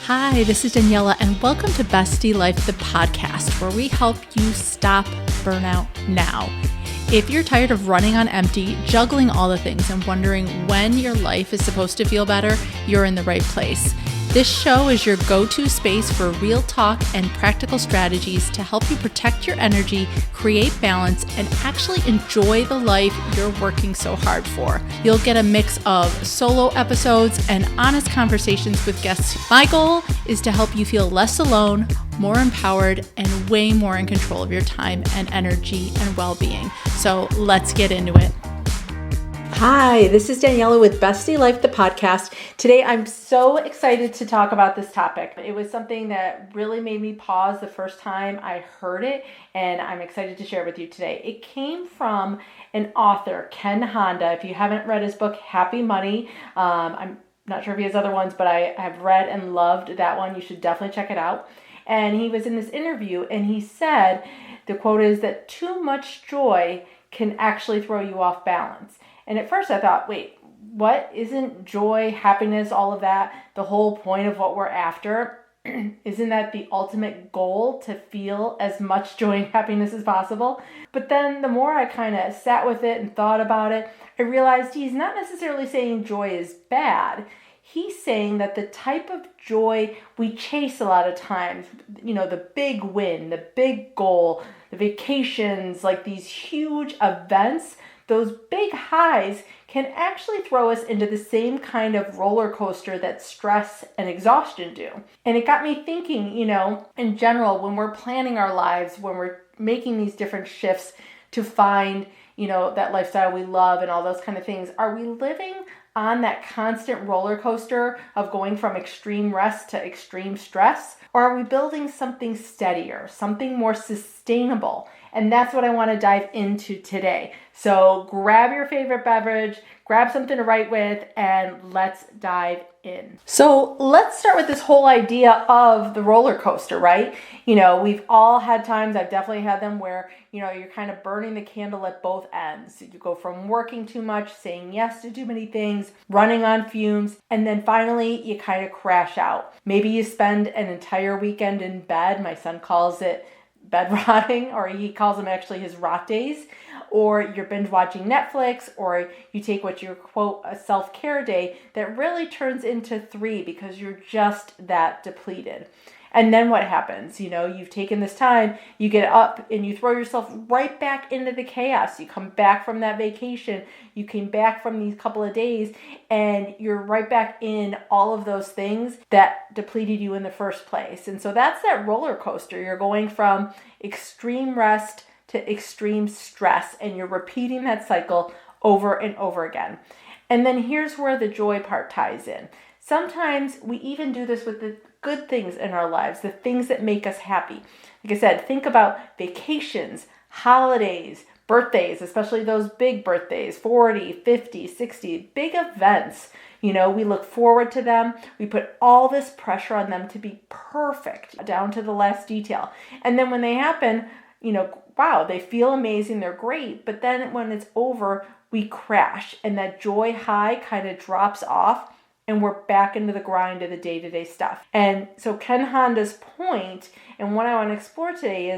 Hi, this is Daniela, and welcome to Bestie Life, the podcast, where we help you stop burnout now. If you're tired of running on empty, juggling all the things, and wondering when your life is supposed to feel better, you're in the right place. This show is your go-to space for real talk and practical strategies to help you protect your energy, create balance, and actually enjoy the life you're working so hard for. You'll get a mix of solo episodes and honest conversations with guests. My goal is to help you feel less alone, more empowered, and way more in control of your time and energy and well-being. So let's get into it. Hi, this is Daniela with Bestie Life, the podcast. Today, I'm so excited to talk about this topic. It was something that really made me pause the first time I heard it, and I'm excited to share it with you today. It came from an author, Ken Honda. If you haven't read his book, Happy Money, I'm not sure if he has other ones, but I have read and loved that one. You should definitely check it out. And he was in this interview, and he said, the quote is that too much joy can actually throw you off balance. And at first I thought, wait, what? Isn't joy, happiness, all of that the whole point of what we're after? Isn't that the ultimate goal, to feel as much joy and happiness as possible? But then the more I kind of sat with it and thought about it, I realized he's not necessarily saying joy is bad. He's saying that the type of joy we chase a lot of times, the big win, the big goal, the vacations, like these huge events, those big highs can actually throw us into the same kind of roller coaster that stress and exhaustion do. And it got me thinking, in general, when we're planning our lives, when we're making these different shifts to find, that lifestyle we love and all those kind of things, are we living on that constant roller coaster of going from extreme rest to extreme stress? Or are we building something steadier, something more sustainable? And that's what I want to dive into today. So grab your favorite beverage, grab something to write with, and let's dive in. So let's start with this whole idea of the roller coaster, right? We've all had times, I've definitely had them, where, you're kind of burning the candle at both ends. You go from working too much, saying yes to too many things, running on fumes, and then finally you kind of crash out. Maybe you spend an entire weekend in bed. My son calls it bed rotting, or he calls them actually his rot days. Or you're binge watching Netflix, or you take what you quote a self-care day that really turns into 3 because you're just that depleted. And then what happens? You've taken this time, you get up and you throw yourself right back into the chaos. You come back from that vacation, you came back from these couple of days, and you're right back in all of those things that depleted you in the first place. And so that's that roller coaster. You're going from extreme rest to extreme stress, and you're repeating that cycle over and over again. And then here's where the joy part ties in. Sometimes we even do this with the good things in our lives, the things that make us happy. Like I said, think about vacations, holidays, birthdays, especially those big birthdays, 40, 50, 60, big events. We look forward to them. We put all this pressure on them to be perfect down to the last detail. And then when they happen, wow, they feel amazing, they're great, but then when it's over, we crash, and that joy high kind of drops off, and we're back into the grind of the day-to-day stuff. And so Ken Honda's point, and what I want to explore today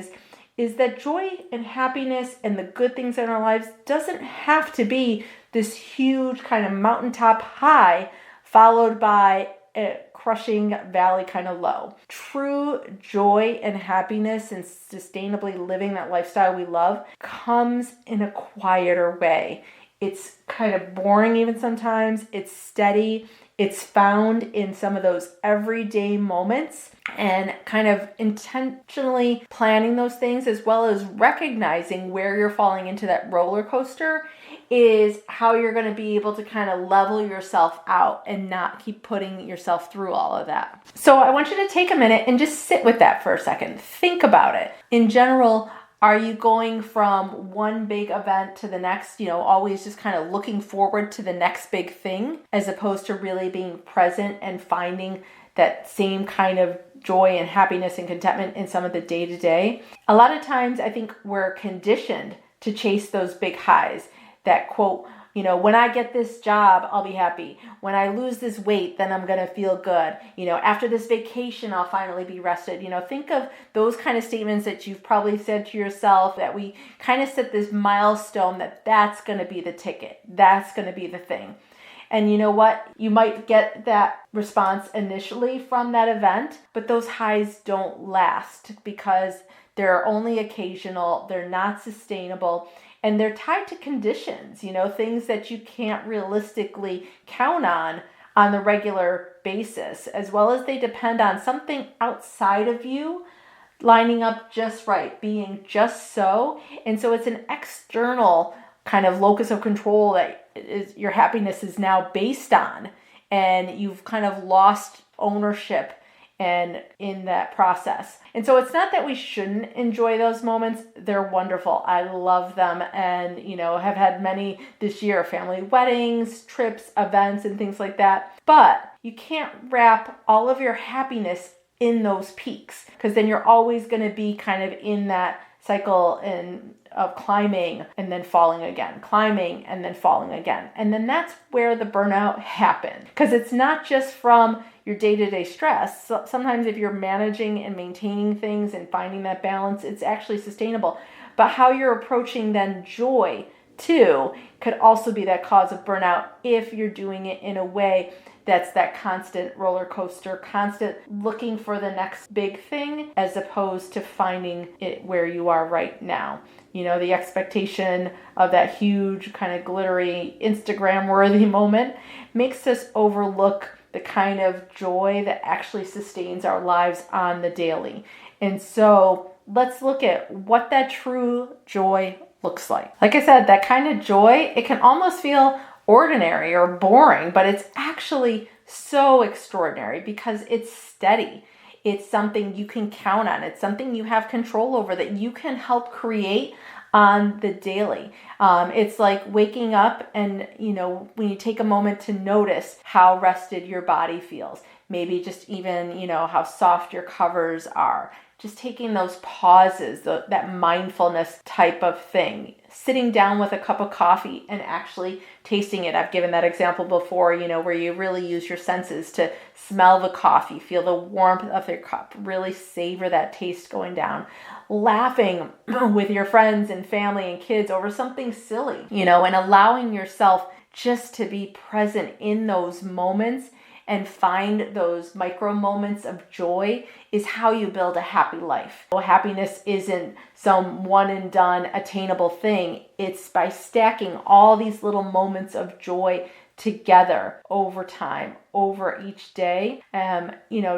is that joy and happiness and the good things in our lives doesn't have to be this huge kind of mountaintop high followed by a crushing valley kind of low. True joy and happiness and sustainably living that lifestyle we love comes in a quieter way. It's kind of boring even sometimes. It's steady. It's found in some of those everyday moments, and kind of intentionally planning those things, as well as recognizing where you're falling into that roller coaster, is how you're going to be able to kind of level yourself out and not keep putting yourself through all of that. So I want you to take a minute and just sit with that for a second. Think about it. In general, are you going from one big event to the next, always just kind of looking forward to the next big thing, as opposed to really being present and finding that same kind of joy and happiness and contentment in some of the day-to-day? A lot of times I think we're conditioned to chase those big highs, that quote, When I get this job, I'll be happy. When I lose this weight, then I'm going to feel good. After this vacation, I'll finally be rested. Think of those kind of statements that you've probably said to yourself, that we kind of set this milestone that's going to be the ticket. That's going to be the thing. And you know what? You might get that response initially from that event, but those highs don't last because they're only occasional, they're not sustainable, and they're tied to conditions, things that you can't realistically count on the regular basis, as well as they depend on something outside of you lining up just right, being just so. And so it's an external kind of locus of control that your happiness is now based on, and you've kind of lost ownership and in that process. And so it's not that we shouldn't enjoy those moments. They're wonderful. I love them, and have had many this year, family weddings, trips, events, and things like that. But you can't wrap all of your happiness in those peaks, because then you're always going to be kind of in that cycle of climbing and then falling again, climbing and then falling again. And then that's where the burnout happened, because it's not just from your day-to-day stress. So sometimes if you're managing and maintaining things and finding that balance, it's actually sustainable. But how you're approaching then joy too could also be that cause of burnout if you're doing it in a way that's that constant roller coaster, constant looking for the next big thing, as opposed to finding it where you are right now. The expectation of that huge kind of glittery Instagram-worthy moment makes us overlook the kind of joy that actually sustains our lives on the daily. And so let's look at what that true joy looks like. Like I said, that kind of joy, it can almost feel ordinary or boring, but it's actually so extraordinary because it's steady. It's something you can count on. It's something you have control over, that you can help create on the daily. It's like waking up and, when you take a moment to notice how rested your body feels, maybe just even, how soft your covers are, just taking those pauses, that mindfulness type of thing, sitting down with a cup of coffee and actually tasting it. I've given that example before, where you really use your senses to smell the coffee, feel the warmth of your cup, really savor that taste going down, laughing with your friends and family and kids over something silly, and allowing yourself just to be present in those moments and find those micro moments of joy is how you build a happy life. Happiness isn't some one and done attainable thing. It's by stacking all these little moments of joy together over time, over each day.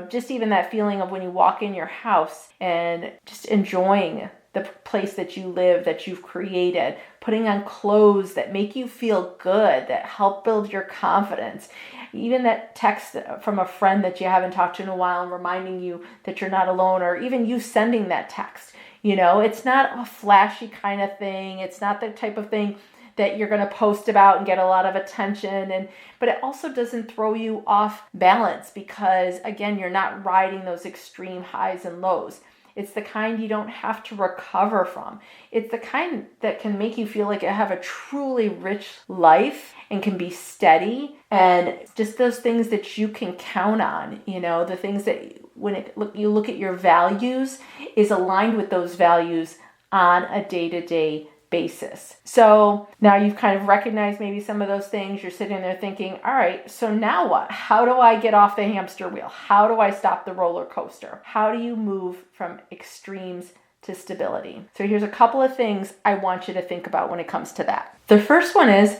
Just even that feeling of when you walk in your house and just enjoying the place that you live, that you've created, putting on clothes that make you feel good, that help build your confidence. Even that text from a friend that you haven't talked to in a while and reminding you that you're not alone, or even you sending that text. It's not a flashy kind of thing. It's not the type of thing that you're going to post about and get a lot of attention. But it also doesn't throw you off balance because, again, you're not riding those extreme highs and lows. It's the kind you don't have to recover from. It's the kind that can make you feel like you have a truly rich life and can be steady, and just those things that you can count on, the things that you look at your values is aligned with those values on a day-to-day basis. So now you've kind of recognized maybe some of those things. You're sitting there thinking, all right, so now what? How do I get off the hamster wheel? How do I stop the roller coaster? How do you move from extremes to stability? So here's a couple of things I want you to think about when it comes to that. The first one is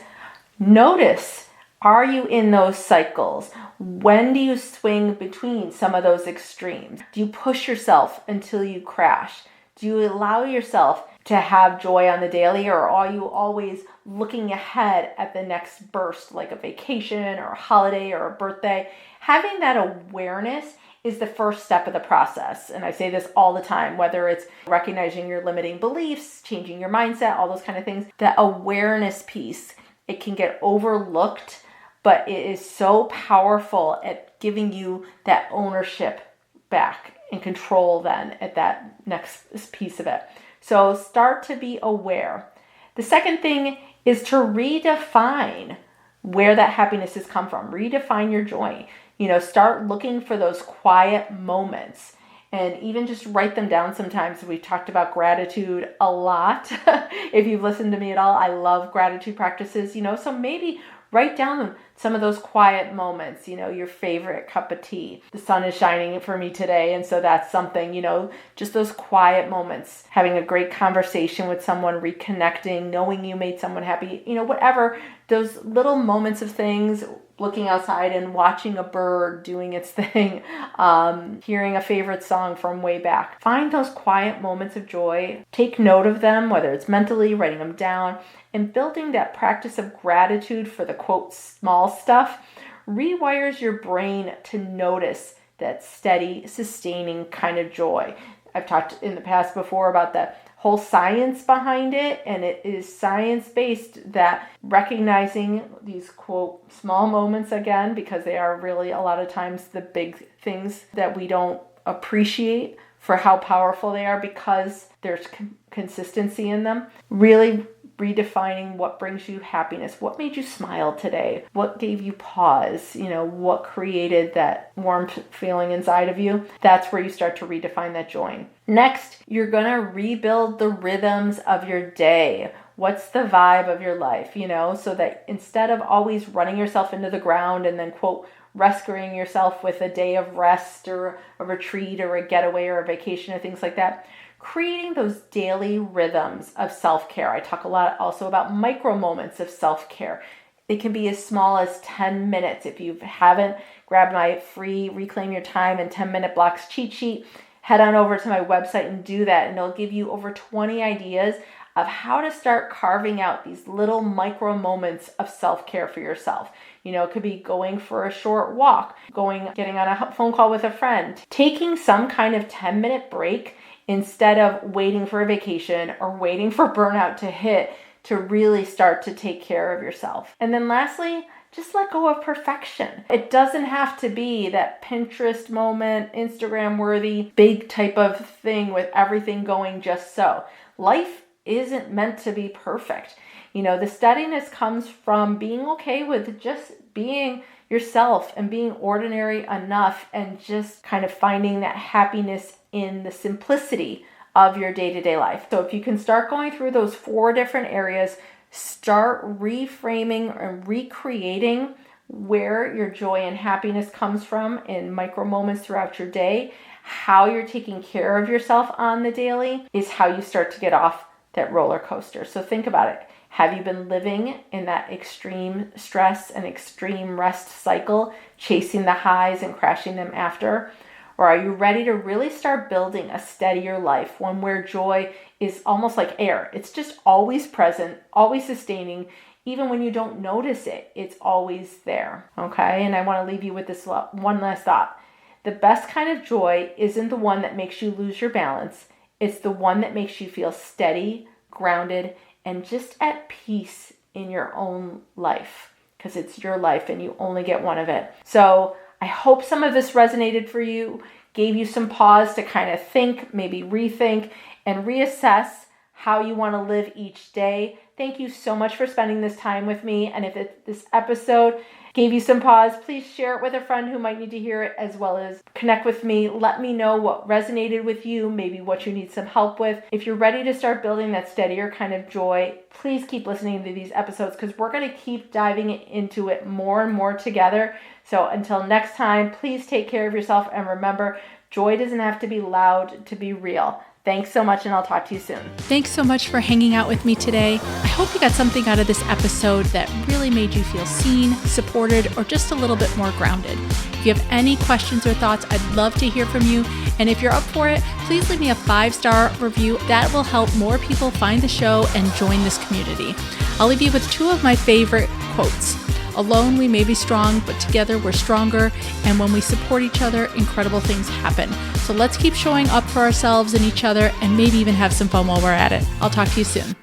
notice, are you in those cycles? When do you swing between some of those extremes? Do you push yourself until you crash? Do you allow yourself to have joy on the daily, or are you always looking ahead at the next burst, like a vacation or a holiday or a birthday? Having that awareness is the first step of the process. And I say this all the time, whether it's recognizing your limiting beliefs, changing your mindset, all those kind of things. The awareness piece, it can get overlooked, but it is so powerful at giving you that ownership back and control then at that next piece of it. So start to be aware. The second thing is to redefine where that happiness has come from. Redefine your joy. Start looking for those quiet moments and even just write them down sometimes. We've talked about gratitude a lot. If you've listened to me at all, I love gratitude practices, so maybe write down some of those quiet moments, your favorite cup of tea. The sun is shining for me today, and so that's something, just those quiet moments, having a great conversation with someone, reconnecting, knowing you made someone happy, whatever, those little moments of things, looking outside and watching a bird doing its thing, hearing a favorite song from way back. Find those quiet moments of joy, take note of them, whether it's mentally, writing them down, and building that practice of gratitude for the quote small stuff rewires your brain to notice that steady, sustaining kind of joy. I've talked in the past before about the whole science behind it, and it is science-based, that recognizing these quote small moments, again, because they are really a lot of times the big things that we don't appreciate for how powerful they are because there's consistency in them. Really redefining what brings you happiness. What made you smile today? What gave you pause? What created that warm feeling inside of you? That's where you start to redefine that joy. Next, you're going to rebuild the rhythms of your day. What's the vibe of your life, so that instead of always running yourself into the ground and then, quote, rescuing yourself with a day of rest or a retreat or a getaway or a vacation or things like that, creating those daily rhythms of self-care. I talk a lot also about micro moments of self-care. It can be as small as 10 minutes. If you haven't grabbed my free Reclaim Your Time in 10-minute blocks cheat sheet, head on over to my website and do that. And it'll give you over 20 ideas of how to start carving out these little micro moments of self-care for yourself. It could be going for a short walk, getting on a phone call with a friend, taking some kind of 10-minute break instead of waiting for a vacation or waiting for burnout to hit to really start to take care of yourself. And then lastly, just let go of perfection. It doesn't have to be that Pinterest moment, Instagram worthy, big type of thing with everything going just so. Life isn't meant to be perfect. The steadiness comes from being okay with just being yourself and being ordinary enough and just kind of finding that happiness in the simplicity of your day-to-day life. So if you can start going through those 4 different areas, start reframing and recreating where your joy and happiness comes from in micro moments throughout your day, how you're taking care of yourself on the daily is how you start to get off that roller coaster. So think about it. Have you been living in that extreme stress and extreme rest cycle, chasing the highs and crashing them after? Or are you ready to really start building a steadier life, one where joy is almost like air? It's just always present, always sustaining. Even when you don't notice it, it's always there. Okay? And I want to leave you with this one last thought. The best kind of joy isn't the one that makes you lose your balance. It's the one that makes you feel steady, grounded, and just at peace in your own life, because it's your life and you only get one of it. So I hope some of this resonated for you, gave you some pause to kind of think, maybe rethink, and reassess how you want to live each day. Thank you so much for spending this time with me. And if this episode gave you some pause, please share it with a friend who might need to hear it, as well as connect with me. Let me know what resonated with you, maybe what you need some help with. If you're ready to start building that steadier kind of joy, please keep listening to these episodes because we're going to keep diving into it more and more together. So until next time, please take care of yourself and remember, joy doesn't have to be loud to be real. Thanks so much, and I'll talk to you soon. Thanks so much for hanging out with me today. I hope you got something out of this episode that really made you feel seen, supported, or just a little bit more grounded. If you have any questions or thoughts, I'd love to hear from you. And if you're up for it, please leave me a 5-star review. That will help more people find the show and join this community. I'll leave you with 2 of my favorite quotes. Alone we may be strong, but together we're stronger. And when we support each other, incredible things happen. So let's keep showing up for ourselves and each other, and maybe even have some fun while we're at it. I'll talk to you soon.